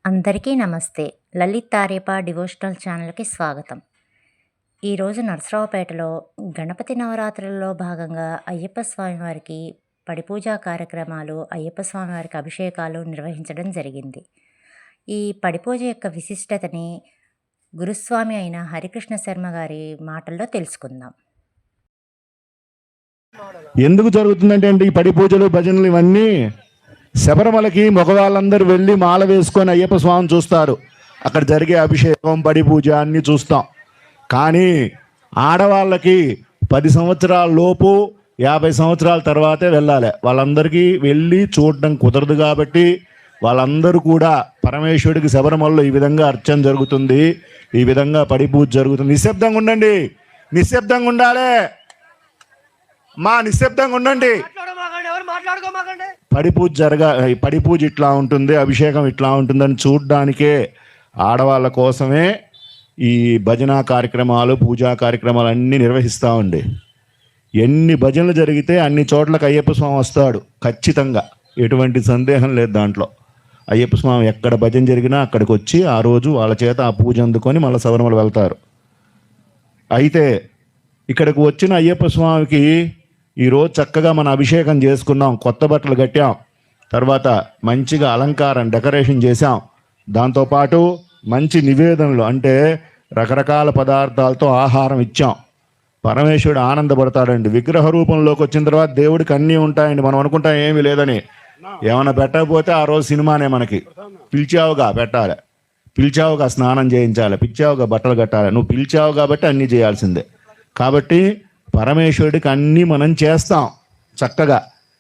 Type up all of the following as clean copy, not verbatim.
అందరికీ నమస్తే. లలిత్ తారేపా డివోషనల్ ఛానల్‌కి స్వాగతం. ఈరోజు నరసరావుపేటలో గణపతి నవరాత్రులలో భాగంగా అయ్యప్ప స్వామివారికి పడిపూజా కార్యక్రమాలు, అయ్యప్ప స్వామివారికి అభిషేకాలు నిర్వహించడం జరిగింది. ఈ పడిపూజ యొక్క విశిష్టతని గురుస్వామి అయిన హరికృష్ణ శర్మ గారి మాటల్లో తెలుసుకుందాం. ఎందుకు జరుగుతుందంటే ఈ పడి పూజలు భజనలు ఇవన్నీ శబరిమలకి మగవాళ్ళందరూ వెళ్ళి మాల వేసుకొని అయ్యప్ప స్వామిని చూస్తారు. అక్కడ జరిగే అభిషేకం పడి పూజ అన్నీ చూస్తాం. కానీ ఆడవాళ్ళకి 10 సంవత్సరాల లోపు 50 సంవత్సరాల తర్వాతే వెళ్ళాలి. వాళ్ళందరికీ వెళ్ళి చూడడం కుదరదు. కాబట్టి వాళ్ళందరూ కూడా పరమేశ్వరుడికి శబరిమలలో ఈ విధంగా అర్చన జరుగుతుంది, ఈ విధంగా పడి పూజ జరుగుతుంది. నిశ్శబ్దంగా ఉండండి, నిశ్శబ్దంగా ఉండాలి, నిశ్శబ్దంగా ఉండండి. పడి పూజ ఇట్లా ఉంటుంది, అభిషేకం ఇట్లా ఉంటుందని చూడడానికే ఆడవాళ్ళ కోసమే ఈ భజన కార్యక్రమాలు, పూజా కార్యక్రమాలు అన్నీ నిర్వహిస్తామండి. ఎన్ని భజనలు జరిగితే అన్ని చోట్లకు అయ్యప్ప స్వామి వస్తాడు ఖచ్చితంగా, ఎటువంటి సందేహం లేదు దాంట్లో. అయ్యప్ప స్వామి ఎక్కడ భజన జరిగినా అక్కడికి వచ్చి ఆ రోజు వాళ్ళ చేత ఆ పూజ అందుకొని మళ్ళీ శబరిమల వెళ్తారు. అయితే ఇక్కడికి వచ్చిన అయ్యప్ప స్వామికి ఈరోజు చక్కగా మన అభిషేకం చేసుకున్నాం, కొత్త బట్టలు కట్టాం, తర్వాత మంచిగా అలంకారం డెకరేషన్ చేసాం. దాంతోపాటు మంచి నివేదనలు అంటే రకరకాల పదార్థాలతో ఆహారం ఇచ్చాం. పరమేశ్వరుడు ఆనందపడతాడండి. విగ్రహ రూపంలోకి వచ్చిన తర్వాత దేవుడికి అన్నీ ఉంటాయండి. మనం అనుకుంటాం ఏమీ లేదని. ఏమైనా పెట్టకపోతే ఆ రోజు సినిమానే మనకి. పిలిచావుగా పెట్టాలి, పిలిచావుగా స్నానం చేయించాలి, పిలిచావుగా బట్టలు కట్టాలి. నువ్వు పిలిచావు కాబట్టి అన్నీ చేయాల్సిందే. కాబట్టి పరమేశ్వరుడికి అన్నీ మనం చేస్తాం చక్కగా.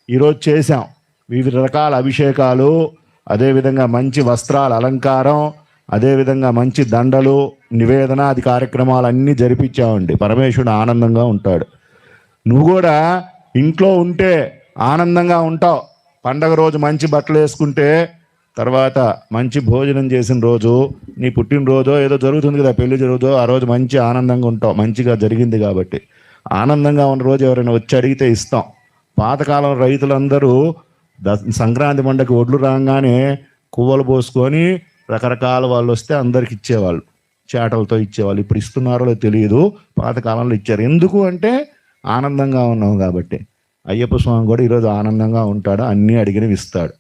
ఈరోజు చేసాం వివిధ రకాల అభిషేకాలు, అదేవిధంగా మంచి వస్త్రాల అలంకారం, అదేవిధంగా మంచి దండలు, నివేదన అది కార్యక్రమాలు అన్నీ జరిపించామండి. పరమేశ్వరుడు ఆనందంగా ఉంటాడు. నువ్వు కూడా ఇంట్లో ఉంటే ఆనందంగా ఉంటావు. పండగ రోజు మంచి బట్టలు వేసుకుంటే, తర్వాత మంచి భోజనం చేసిన రోజు, నీ పుట్టినరోజో ఏదో జరుగుతుంది కదా, పెళ్లి జరుగుతుందో, ఆ రోజు మంచి ఆనందంగా ఉంటావు. మంచిగా జరిగింది కాబట్టి ఆనందంగా ఉన్న రోజు ఎవరైనా వచ్చి అడిగితే ఇస్తాం. పాతకాలం రైతులందరూ సంక్రాంతి పండగకి ఒడ్లు రాగానే కువ్వలు పోసుకొని రకరకాల వాళ్ళు వస్తే అందరికి ఇచ్చేవాళ్ళు, చేటలతో ఇచ్చేవాళ్ళు. ఇప్పుడు ఇస్తున్నారో తెలియదు, పాతకాలంలో ఇచ్చారు. ఎందుకు అంటే ఆనందంగా ఉన్నాం కాబట్టి. అయ్యప్ప స్వామి కూడా ఈరోజు ఆనందంగా ఉంటాడు, అన్నీ అడిగినవి ఇస్తాడు.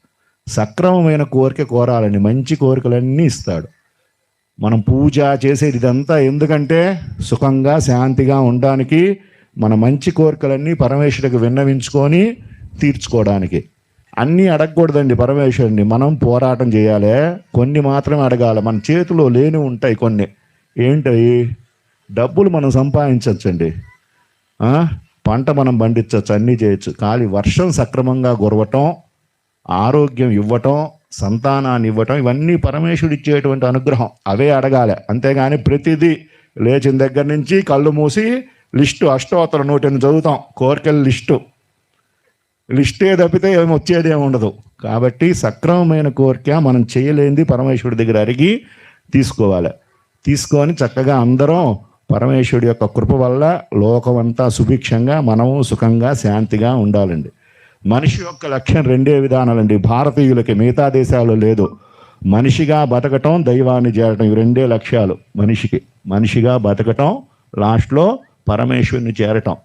సక్రమమైన కోరిక కోరాలని, మంచి కోరికలన్నీ ఇస్తాడు. మనం పూజ చేసేది ఇదంతా ఎందుకంటే సుఖంగా శాంతిగా ఉండడానికి, మన మంచి కోరికలన్నీ పరమేశ్వరుడికి విన్నవించుకొని తీర్చుకోవడానికి. అన్నీ అడగకూడదండి పరమేశ్వరుడిని, మనం పోరాటం చేయాలి. కొన్ని మాత్రమే అడగాలి. మన చేతిలో లేని ఉంటాయి కొన్ని. ఏంటవి? డబ్బులు మనం సంపాదించవచ్చండి, పంట మనం పండించవచ్చు, అన్నీ చేయొచ్చు. కానీ వర్షం సక్రమంగా కురవటం, ఆరోగ్యం ఇవ్వటం, సంతానాన్ని ఇవ్వటం, ఇవన్నీ పరమేశ్వరుడు ఇచ్చేటువంటి అనుగ్రహం. అవే అడగాలి. అంతేగాని ప్రతిదీ లేచిన దగ్గర నుంచి కళ్ళు మూసి లిస్టు అష్టోత్తర 108 చదువుతాం, కోరికల లిస్టే తప్పితే ఏమి వచ్చేది ఏమి ఉండదు. కాబట్టి సక్రమమైన కోరిక మనం చేయలేనిది పరమేశ్వరుడి దగ్గర అడిగి తీసుకోవాలి. తీసుకొని చక్కగా అందరం పరమేశ్వరుడి యొక్క కృప వల్ల లోకమంతా సుభిక్షంగా, మనము సుఖంగా శాంతిగా ఉండాలండి. మనిషి యొక్క లక్ష్యం 2 విధానాలండి. భారతీయులకి, మిగతా దేశాల్లో లేదు. మనిషిగా బతకటం, దైవాన్ని చేరటం, ఇవి 2 లక్ష్యాలు మనిషికి. మనిషిగా బతకటం, లాస్ట్లో పరమేశ్వరుని చేరటం.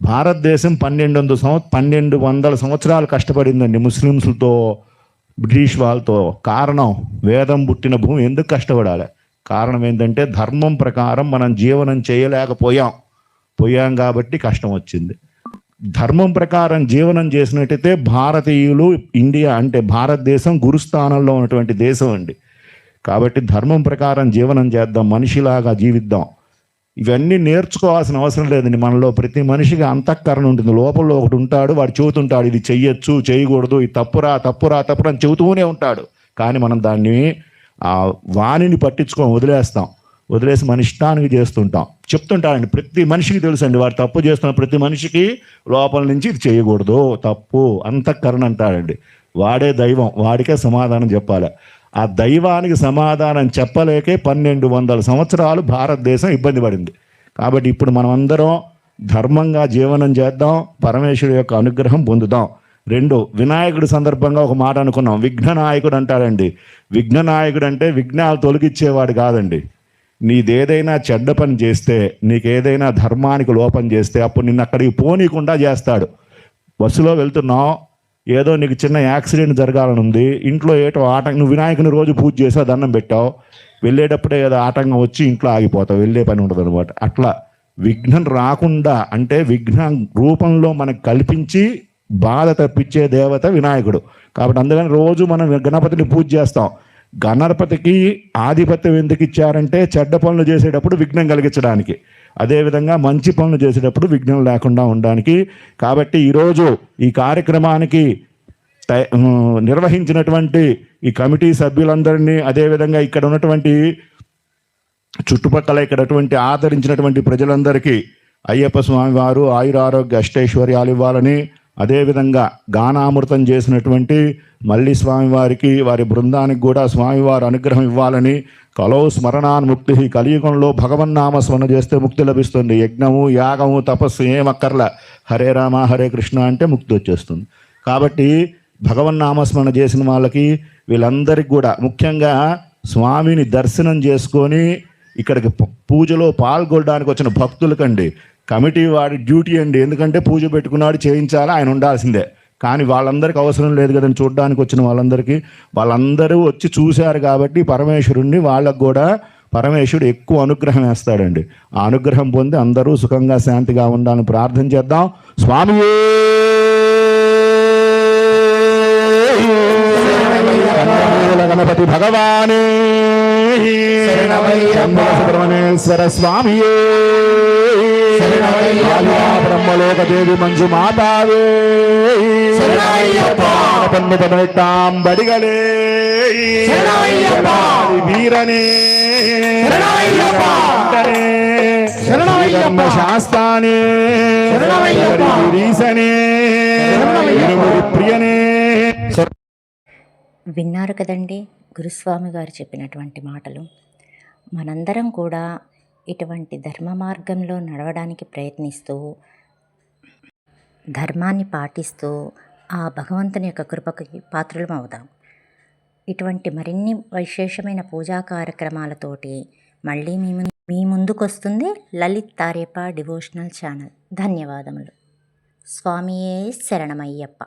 భారతదేశం 1200 సంవత్సరాలు కష్టపడిందండి ముస్లిమ్స్లతో, బ్రిటిష్ వాళ్ళతో. కారణం వేదం పుట్టిన భూమి. ఎందుకు కష్టపడాలి? కారణం ఏంటంటే ధర్మం ప్రకారం మనం జీవనం చేయలేకపోయాం కాబట్టి కష్టం వచ్చింది. ధర్మం ప్రకారం జీవనం చేసినట్టయితే భారతీయులు, ఇండియా అంటే భారతదేశం గురుస్థానంలో ఉన్నటువంటి దేశం అండి. కాబట్టి ధర్మం ప్రకారం జీవనం చేద్దాం, మనిషిలాగా జీవిద్దాం. ఇవన్నీ నేర్చుకోవాల్సిన అవసరం లేదండి. మనలో ప్రతి మనిషికి అంతఃకరణ ఉంటుంది. లోపల ఒకటి ఉంటాడు, వాడు చెబుతుంటాడు ఇది చెయ్యొచ్చు, చేయకూడదు, ఇది తప్పురా అని చెబుతూనే ఉంటాడు. కానీ మనం దాన్ని వాణిని వదిలేసి మన ఇష్టానికి చేస్తుంటాం. చెప్తుంటాడండి, ప్రతి మనిషికి తెలుసండి వాడు తప్పు చేస్తున్న ప్రతి మనిషికి లోపల నుంచి ఇది చేయకూడదు, తప్పు, అంతఃకరణ అంటాడండి. వాడే దైవం, వాడికే సమాధానం చెప్పాలి. ఆ దైవానికి సమాధానం చెప్పలేకే 1200 సంవత్సరాలు భారతదేశం ఇబ్బంది పడింది. కాబట్టి ఇప్పుడు మనం అందరం ధర్మంగా జీవనం చేద్దాం, పరమేశ్వరుడు యొక్క అనుగ్రహం పొందుదాం. రెండు, వినాయకుడి సందర్భంగా ఒక మాట అనుకున్నాం. విఘ్ననాయకుడు అంటారండి. విఘ్ననాయకుడు అంటే విఘ్నాలు తొలగించేవాడు కాదండి. నీదేదైనా చెడ్డ పని చేస్తే, నీకేదైనా ధర్మానికి లోపం చేస్తే అప్పుడు నిన్ను అక్కడికి పోనీకుండా చేస్తాడు. బస్సులో వెళ్తున్నావు, ఏదో నీకు చిన్న యాక్సిడెంట్ జరగాలని ఉంది, ఇంట్లో ఏటో నువ్వు వినాయకుని రోజు పూజ చేసావు, దండం పెట్టావు, వెళ్ళేటప్పుడే ఏదో ఆటంకం వచ్చి ఇంట్లో ఆగిపోతావు, వెళ్ళే పని ఉండదు అనమాట. అట్లా విఘ్నం రాకుండా, అంటే విఘ్నం రూపంలో మనకు కల్పించి బాధ తప్పించే దేవత వినాయకుడు. కాబట్టి అందుకని రోజు మనం గణపతిని పూజ చేస్తాం. గణపతికి ఆధిపత్యం ఎందుకు ఇచ్చారంటే చెడ్డ పనులు చేసేటప్పుడు విఘ్నం కలిగించడానికి, అదేవిధంగా మంచి పనులు చేసేటప్పుడు విఘ్నం లేకుండా ఉండడానికి. కాబట్టి ఈరోజు ఈ కార్యక్రమానికి నిర్వహించినటువంటి ఈ కమిటీ సభ్యులందరినీ, అదేవిధంగా ఇక్కడ ఉన్నటువంటి చుట్టుపక్కల ఇక్కడటువంటి ఆదరించినటువంటి ప్రజలందరికీ అయ్యప్ప స్వామి వారు ఆయురారోగ్య అష్టైశ్వర్యాలు ఇవ్వాలని, అదేవిధంగా గానామృతం చేసినటువంటి మల్లి స్వామివారికి, వారి బృందానికి కూడా స్వామివారు అనుగ్రహం ఇవ్వాలని, కలో స్మరణాన్ముక్తి, కలియుగంలో భగవన్నామస్మరణ చేస్తే ముక్తి లభిస్తుంది. యజ్ఞము, యాగము, తపస్సు ఏమక్కర్ల, హరే రామ హరే కృష్ణ అంటే ముక్తి వచ్చేస్తుంది. కాబట్టి భగవన్నామస్మరణ చేసిన వాళ్ళకి, వీళ్ళందరికీ కూడా, ముఖ్యంగా స్వామిని దర్శనం చేసుకొని ఇక్కడికి పూజలో పాల్గొనడానికి వచ్చిన భక్తులకండి కమిటీ వాడి డ్యూటీ అండి. ఎందుకంటే పూజ పెట్టుకున్నాడు, చేయించాలి, ఆయన ఉండాల్సిందే. కానీ వాళ్ళందరికీ అవసరం లేదు కదండి, చూడడానికి వచ్చిన వాళ్ళందరూ వచ్చి చూశారు కాబట్టి పరమేశ్వరుణ్ణి, వాళ్ళకు కూడా పరమేశ్వరుడు ఎక్కువ అనుగ్రహం వేస్తాడండి. ఆ అనుగ్రహం పొంది అందరూ సుఖంగా శాంతిగా ఉండాలని ప్రార్థన చేద్దాం. స్వామియే గణపతి భగవానే, సుబ్రహ్మణ్యేశ్వర స్వామియే, బ్రహ్మలోకదేవి మంజు మాతావే, పన్నుతాం బడిగలే వీరనే, శాస్తానే, ప్రియనే. విన్నారు కదండి గురుస్వామి గారు చెప్పినటువంటి మాటలు. మనందరం కూడా ఇటువంటి ధర్మ మార్గంలో నడవడానికి ప్రయత్నిస్తూ, ధర్మాన్ని పాటిస్తూ ఆ భగవంతుని యొక్క కృపకి పాత్రలం అవుదాం. ఇటువంటి మరిన్ని విశేషమైన పూజా కార్యక్రమాలతోటి మళ్ళీ మీ ముందుకొస్తుంది లలిత్ తారేపా డివోషనల్ ఛానల్. ధన్యవాదములు. స్వామియే శరణమయ్యప్ప.